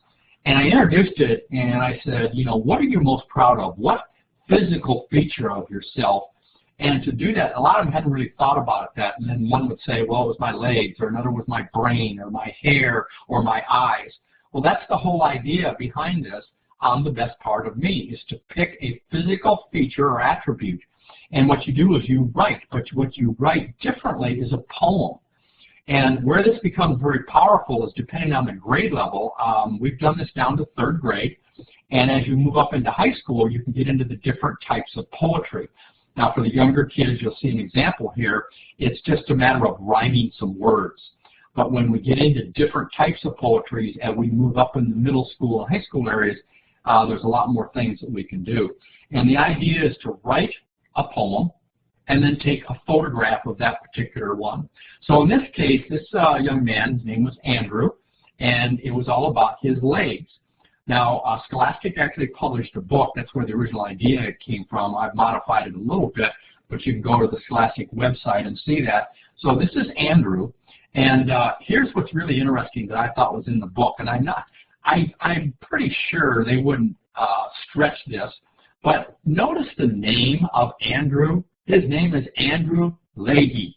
And I introduced it, and I said, what are you most proud of? What physical feature of yourself? And to do that, a lot of them hadn't really thought about that. And then one would say, well, it was my legs, or another was my brain, or my hair, or my eyes. Well, that's the whole idea behind this. The best part of me is to pick a physical feature or attribute. And what you do is you write, but what you write differently is a poem. And where this becomes very powerful is depending on the grade level. We've done this down to 3rd grade. And as you move up into high school, you can get into the different types of poetry. Now, for the younger kids, you'll see an example here. It's just a matter of rhyming some words. But when we get into different types of poetry, as we move up in the middle school and high school areas, there's a lot more things that we can do. And the idea is to write a poem and then take a photograph of that particular one. So in this case, this young man, his name was Andrew, and it was all about his legs. Now, Scholastic actually published a book. That's where the original idea came from. I've modified it a little bit, but you can go to the Scholastic website and see that. So this is Andrew, and here's what's really interesting that I thought was in the book, and I'm pretty sure they wouldn't stretch this, but notice the name of Andrew. His name is Andrew Leahy,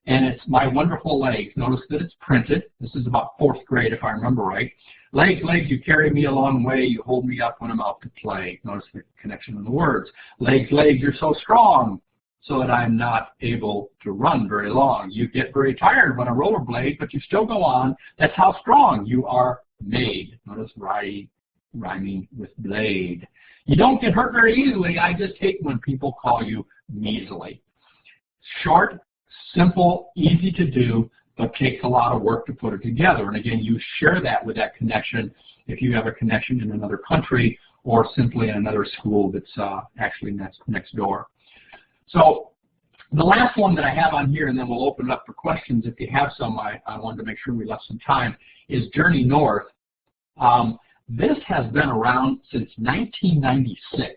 and it's My Wonderful Legs. Notice that it's printed. This is about 4th grade, if I remember right. Legs, legs, you carry me a long way. You hold me up when I'm out to play. Notice the connection in the words. Legs, legs, you're so strong, so that I'm not able to run very long. You get very tired when I rollerblade, but you still go on. That's how strong you are made. Notice rhyming with blade. You don't get hurt very easily. I just hate when people call you measly. Short, simple, easy to do, but takes a lot of work to put it together. And again, you share that with that connection if you have a connection in another country or simply in another school that's actually next door. So the last one that I have on here, and then we'll open it up for questions if you have some. I wanted to make sure we left some time, is Journey North. This has been around since 1996.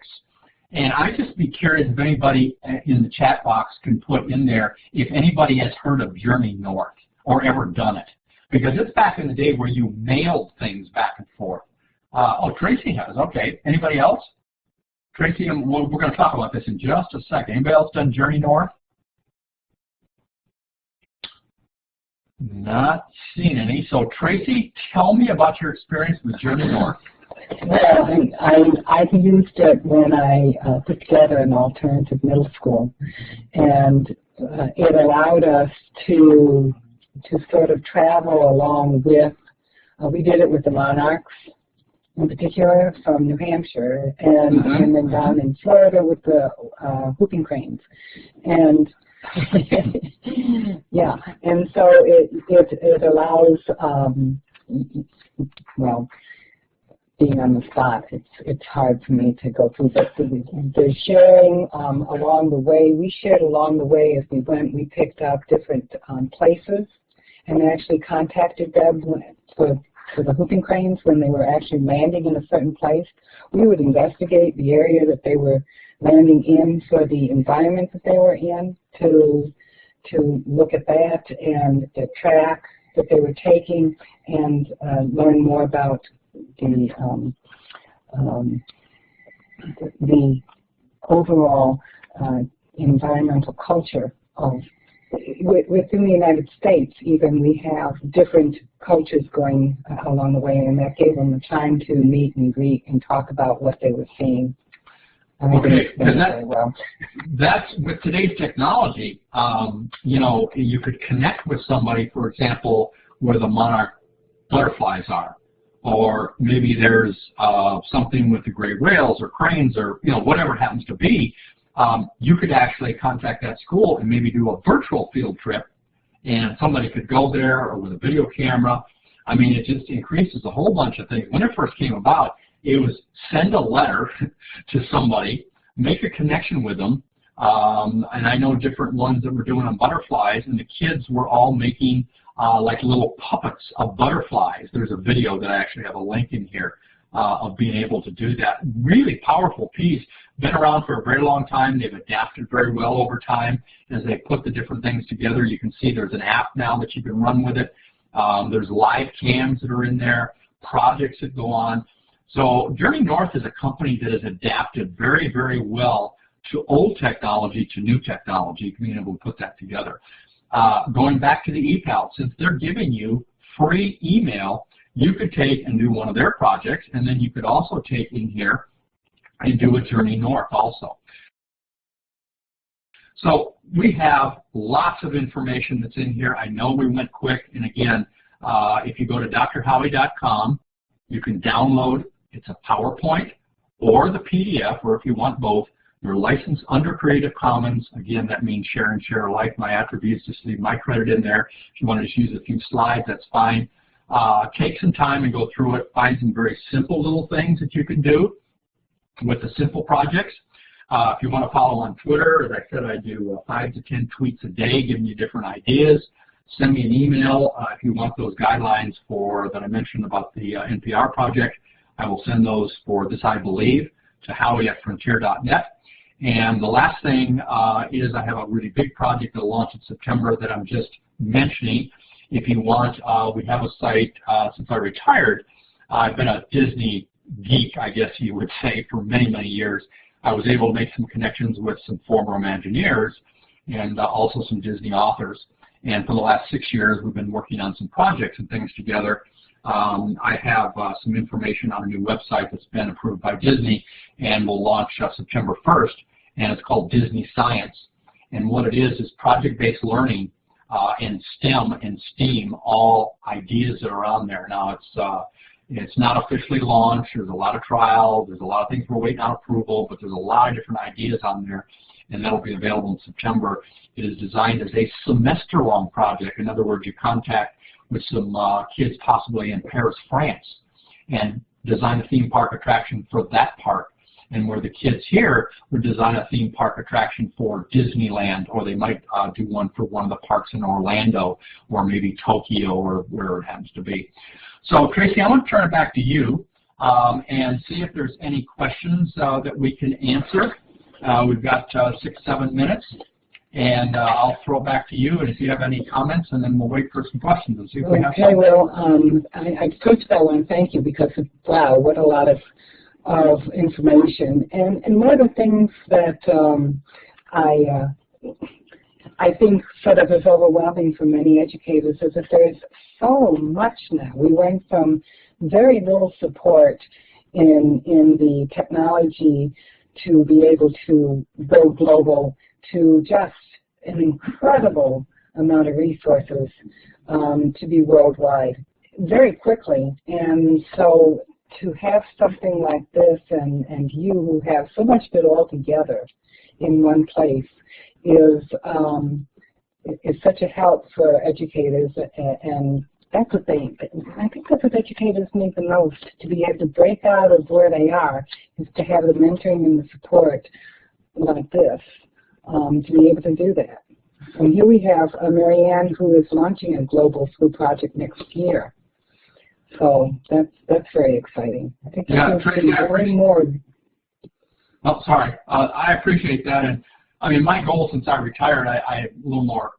And I'd just be curious if anybody in the chat box can put in there if anybody has heard of Journey North or ever done it. Because it's back in the day where you mailed things back and forth. Oh, Tracy has. Okay. Anybody else? Tracy, we're going to talk about this in just a second. Anybody else done Journey North? Not seen any. So Tracy, tell me about your experience with Journey North. Well, I used it when I put together an alternative middle school, and it allowed us to sort of travel along with. We did it with the monarchs, in particular from New Hampshire, and then down in Florida with the whooping cranes, and yeah, and so it allows well. Being on the spot, it's hard for me to go through, but the sharing along the way, we shared along the way as we went. We picked up different places and actually contacted them for the whooping cranes when they were actually landing in a certain place. We would investigate the area that they were landing in for the environment that they were in to look at that and the track that they were taking and learn more about the overall environmental culture of within the United States. Even we have different cultures going along the way, and that gave them the time to meet and greet and talk about what they were seeing. Okay, that's with today's technology. You know, you could connect with somebody, for example, where the monarch butterflies are. Or maybe there's something with the gray whales or cranes or, you know, whatever it happens to be. You could actually contact that school and maybe do a virtual field trip, and somebody could go there or with a video camera. I mean, it just increases a whole bunch of things. When it first came about, it was send a letter to somebody, make a connection with them, and I know different ones that were doing on butterflies, and the kids were all making like little puppets of butterflies. There's a video that I actually have a link in here of being able to do that. Really powerful piece. Been around for a very long time. They've adapted very well over time as they put the different things together. You can see there's an app now that you can run with it. There's live cams that are in there, projects that go on. So Journey North is a company that has adapted very, very well to old technology to new technology, being able to put that together. Going back to the Epals, since they're giving you free email, you could take and do one of their projects, and then you could also take in here and do a Journey North also. So we have lots of information that's in here. I know we went quick, and again, if you go to drhowie.com, you can download, it's a PowerPoint or the PDF, or if you want both, you're licensed under Creative Commons. Again, that means share and share alike. My attributes, just leave my credit in there. If you want to just use a few slides, that's fine. Take some time and go through it. Find some very simple little things that you can do with the simple projects. If you want to follow on Twitter, as I said, I do 5 to 10 tweets a day giving you different ideas. Send me an email if you want those guidelines for that I mentioned about the NPR project. I will send those for This I Believe to Howie@frontier.net. And the last thing is I have a really big project that will launch in September that I'm just mentioning. If you want, we have a site, since I retired, I've been a Disney geek, I guess you would say, for many, many years. I was able to make some connections with some former Imagineers and also some Disney authors. And for the last 6 years, we've been working on some projects and things together. I have some information on a new website that's been approved by Disney and will launch September 1st, and it's called Disney Science. And what it is project-based learning in STEM and STEAM, all ideas that are on there. Now, it's not officially launched. There's a lot of trials. There's a lot of things we're waiting on approval, but there's a lot of different ideas on there, and that'll be available in September. It is designed as a semester-long project. In other words, you contact with some kids possibly in Paris, France, and design a theme park attraction for that park. And where the kids here would design a theme park attraction for Disneyland, or they might do one for one of the parks in Orlando, or maybe Tokyo, or wherever it happens to be. So, Tracy, I want to turn it back to you and see if there's any questions that we can answer. We've got 6-7 minutes, and I'll throw it back to you, and if you have any comments, and then we'll wait for some questions and see if we have some. Okay, well, first of all, I want to thank you because, wow, what a lot of information. And one of the things that I think sort of is overwhelming for many educators is that there's so much now. We went from very little support in the technology to be able to go global to just an incredible amount of resources to be worldwide very quickly. And so to have something like this and you who have so much of it all together in one place is such a help for educators, and that's what I think that's what educators need the most, to be able to break out of where they are, is to have the mentoring and the support like this, to be able to do that. And here we have Marianne, who is launching a global school project next year. So that's very exciting. I think yeah, Tracy, more. Oh, sorry. I appreciate that, and I mean, my goal since I retired, I have a little more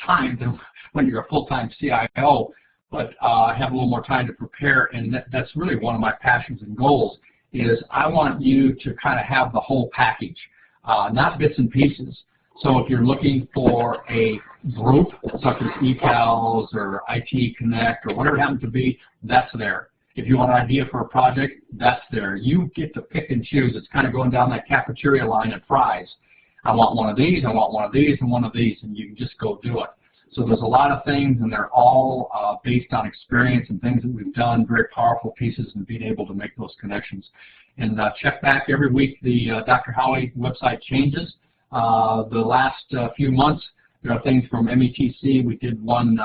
time than when you're a full-time CIO, but I have a little more time to prepare, and that's really one of my passions and goals. Is I want you to kind of have the whole package, not bits and pieces. So if you're looking for a group such as Epals or IT Connect or whatever it happens to be, that's there. If you want an idea for a project, that's there. You get to pick and choose. It's kind of going down that cafeteria line at Fry's. I want one of these, I want one of these, and one of these, and you can just go do it. So there's a lot of things, and they're all based on experience and things that we've done, very powerful pieces, and being able to make those connections. And check back every week. The Dr. Howie website changes. The last few months, there are things from METC. We did one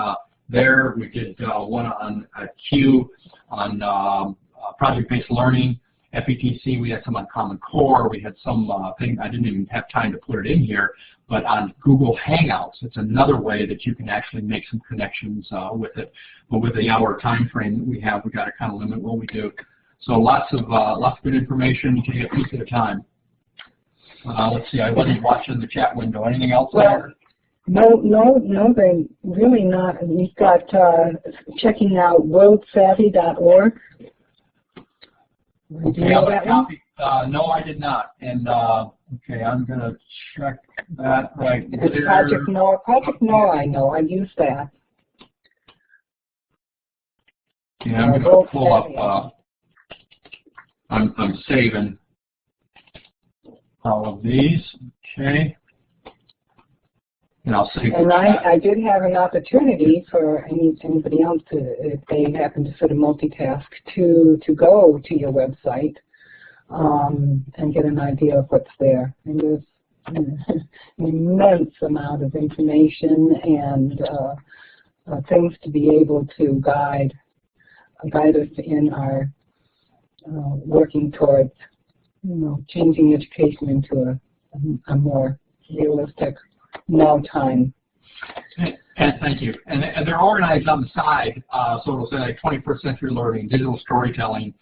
there. We did one on Q, on project-based learning. FETC, we had some on Common Core. We had some thing, I didn't even have time to put it in here, but on Google Hangouts, it's another way that you can actually make some connections with it. But with the hour time frame that we have, we got to kind of limit what we do. So lots of good information. You can get a piece at a time. Let's see, I wasn't watching the chat window. Anything else there? No, they really not. We've got checking out worldsavvy.org. Did you know that one? No, I did not. And okay, I'm going to check that right there. It's Project Noah. Project Noah, I know. I use that. Yeah, I'm going to pull up. I'm saving all of these. Okay. And I'll save. And I did have an opportunity for anybody else to, if they happen to sort of multitask, to go to your website and get an idea of what's there. And there's an immense amount of information and things to be able to guide us in our working towards, changing education into a more realistic now time. And thank you. And they're organized on the side, so it'll say like 21st century learning, digital storytelling.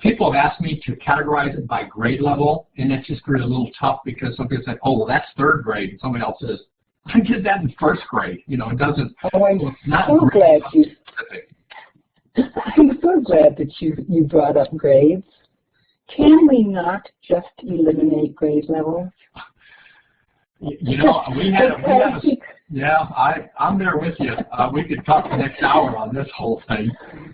People have asked me to categorize it by grade level, and it's just really a little tough because some people say, oh, well, that's third grade, and somebody else says, I did that in first grade. It doesn't. Oh, I'm not so glad you. I'm so glad that you brought up grades. Can we not just eliminate grade levels? I'm there with you. We could talk the next hour on this whole thing.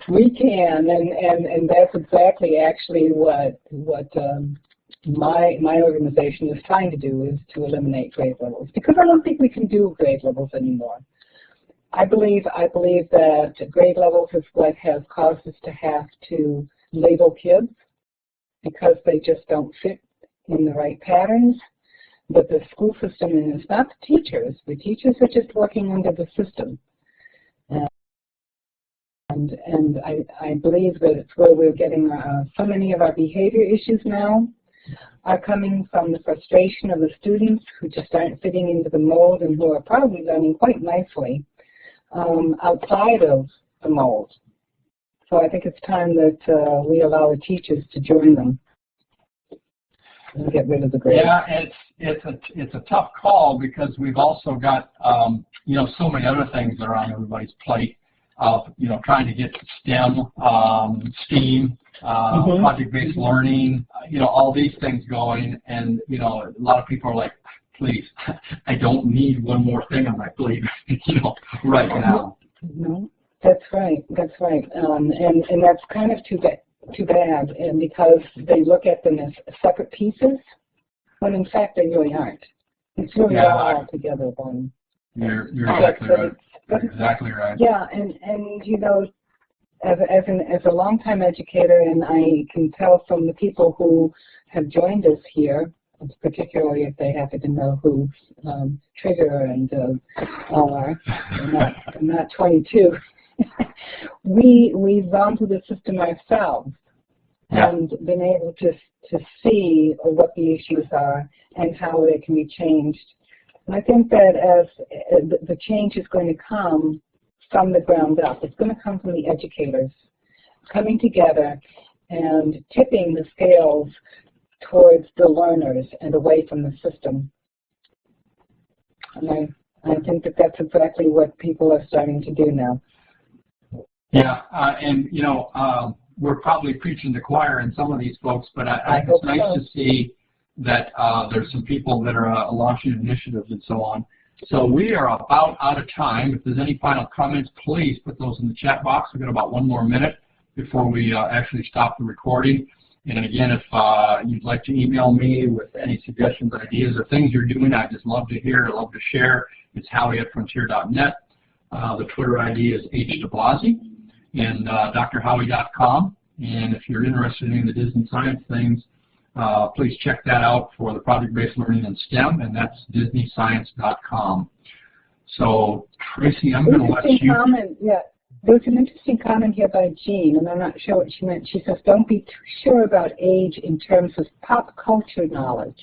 We can, and that's exactly actually what my organization is trying to do, is to eliminate grade levels, because I don't think we can do grade levels anymore. I believe that grade levels is what has caused us to have to label kids because they just don't fit in the right patterns. But the school system, and it's not the teachers. The teachers are just working under the system. And I believe that it's where we're getting so many of our behavior issues now are coming from the frustration of the students who just aren't fitting into the mold and who are probably learning quite nicely outside of the mold. So I think it's time that we allow the teachers to join them and get rid of the grades. Yeah, it's a tough call because we've also got so many other things that are on everybody's plate of trying to get STEM, STEAM, project-based learning, all these things going, and a lot of people are like, please, I don't need one more thing on my plate, right now. No, that's right. That's right. And that's kind of too bad. too bad, and because they look at them as separate pieces, when in fact they really aren't. It's really all together one. You're exactly right. Exactly right. Yeah, and you know, as a longtime educator, and I can tell from the people who have joined us here, particularly if they happen to know who Trigger and are, I'm not 22. We've gone through the system ourselves and been able to see what the issues are and how they can be changed. And I think that as the change is going to come from the ground up, it's going to come from the educators coming together and tipping the scales towards the learners and away from the system. And I think that that's exactly what people are starting to do now. Yeah, and you know, we're probably preaching to the choir in some of these folks, but it's nice to see that there's some people that are launching initiatives and so on. So we are about out of time. If there's any final comments, please put those in the chat box. We've got about 1 more minute before we actually stop the recording. And again, if you'd like to email me with any suggestions, ideas, or things you're doing, I'd just love to hear, love to share. It's Howie@frontier.net. The Twitter ID is DiBlasi, and drhowie.com. And if you're interested in the Disney science things, please check that out for the project-based learning in STEM, and that's disneyscience.com. So, Tracy, I'm going to let you... There's an interesting comment here by Jean, and I'm not sure what she meant. She says, don't be too sure about age in terms of pop culture knowledge.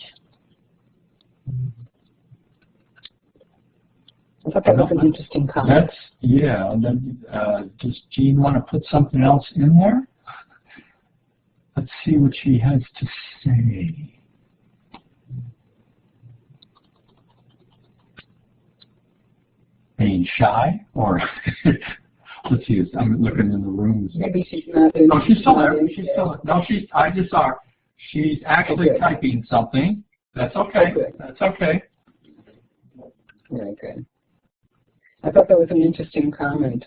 I thought that was an interesting comment. Does Jean want to put something else in there? Let's see what she has to say. Being shy, or... Let's see. I'm looking in the rooms. Maybe she's not. No, she's still there. She's still there. No, I just saw her. She's actually typing something. That's okay. That's okay. Very good. I thought that was an interesting comment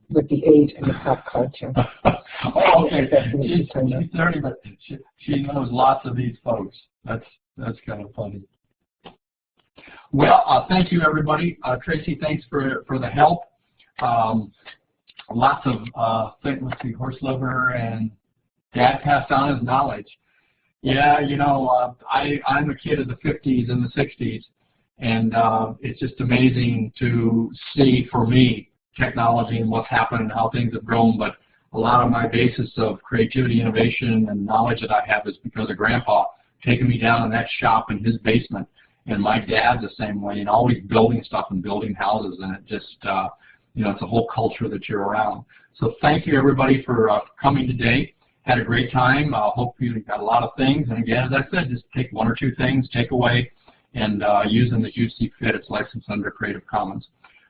with the age and the pop culture. Oh, okay. She's 30, but she knows lots of these folks. That's kind of funny. Well, thank you, everybody. Tracy, thanks for the help. Lots of things. Let's see, horse liver, and Dad passed on his knowledge. Yeah, you know, I'm a kid of the 50s and the 60s, and it's just amazing to see, for me, technology and what's happened and how things have grown. But a lot of my basis of creativity, innovation, and knowledge that I have is because of Grandpa taking me down in that shop in his basement. And my dad's the same way, and always building stuff and building houses, and it just, you know, it's a whole culture that you're around. So thank you, everybody, for coming today. Had a great time. Hope you got a lot of things. And again, as I said, just take 1 or 2 things, take away, and use them as you see fit. It's licensed under Creative Commons.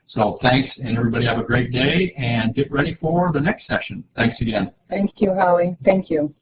So thanks, and everybody have a great day, and get ready for the next session. Thanks again. Thank you, Howie. Thank you.